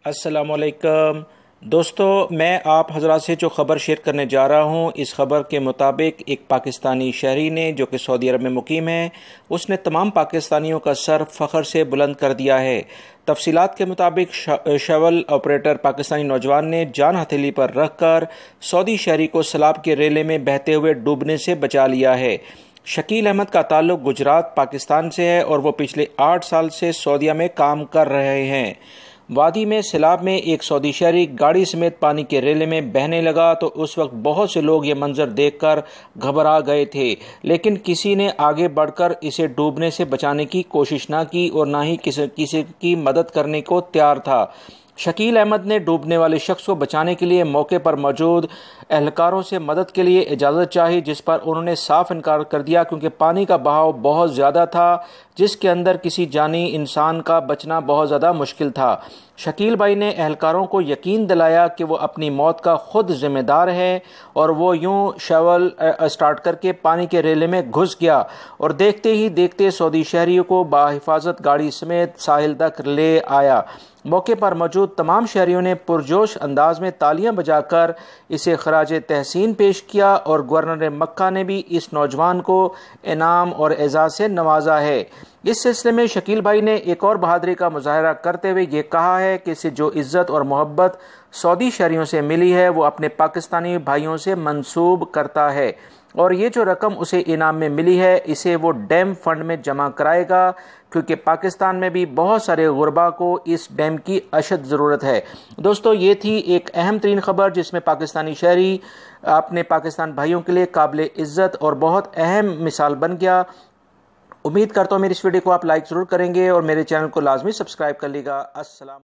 السلام علیکم دوستو، میں آپ حضرات سے جو خبر شیئر کرنے جا رہا ہوں، اس خبر کے مطابق ایک پاکستانی شہری نے جو کہ سعودی عرب میں مقیم ہے، اس نے تمام پاکستانیوں کا سر فخر سے بلند کر دیا ہے۔ تفصیلات کے مطابق شول آپریٹر پاکستانی نوجوان نے جان ہتھیلی پر رکھ کر سعودی شہری کو سیلاب کے ریلے میں بہتے ہوئے ڈوبنے سے بچا لیا ہے۔ شکیل احمد کا تعلق گجرات پاکستان سے ہے اور وہ پچھلے 8 سال سے سعودیہ میں کام کر رہے ہیں۔ وادی میں سیلاب میں ایک سعودی شہری گاڑی سمیت پانی کے ریلے میں بہنے لگا تو اس وقت بہت سے لوگ یہ منظر دیکھ کر گھبرا گئے تھے، لیکن کسی نے آگے بڑھ کر اسے ڈوبنے سے بچانے کی کوشش نہ کی اور نہ ہی کسی کی مدد کرنے کو تیار تھا۔ شکیل احمد نے ڈوبنے والے شخص کو بچانے کے لیے موقع پر موجود اہلکاروں سے مدد کے لیے اجازت چاہی، جس پر انہوں نے صاف انکار کر دیا کیونکہ پانی کا بہاؤ بہت زیادہ تھا جس کے اندر کسی جانی انسان کا بچنا بہت زیادہ مشکل تھا۔ شکیل بھائی نے اہلکاروں کو یقین دلایا کہ وہ اپنی موت کا خود ذمہ دار ہے اور وہ یوں شاول اسٹارٹ کر کے پانی کے ریلے میں گھس گیا اور دیکھتے ہی دیکھتے سعودی شہریوں کو بحفاظت گاڑی سمیت ساحل تک لے آیا۔ موقع پر موجود تمام شہریوں نے پرجوش انداز میں تالیاں بجا کر اسے خراج تحسین پیش کیا اور گورنر مکہ نے بھی اس نوجوان کو انعام اور اعزاز سے نوازا ہے۔ اس سلسلے میں شکیل بھائی نے ایک اور بہادری کا مظاہرہ کرتے ہوئے یہ کہا ہے کہ اسے جو عزت اور محبت سعودی شہریوں سے ملی ہے وہ اپنے پاکستانی بھائیوں سے منسوب کرتا ہے، اور یہ جو رقم اسے انعام میں ملی ہے اسے وہ ڈیم فنڈ میں جمع کرائے گا کیونکہ پاکستان میں بھی بہت سارے غربا کو اس ڈیم کی اشد ضرورت ہے۔ دوستو، یہ تھی ایک اہم ترین خبر جس میں پاکستانی شہری اپنے پاکستان بھائیوں کے لیے قابل عزت اور بہت اہم مثال بن گیا۔ امید کرتا ہوں میری اس ویڈیو کو آپ لائک ضرور کریں گے اور میرے چینل کو لازمی سبسکرائب کر لیے گا۔ السلام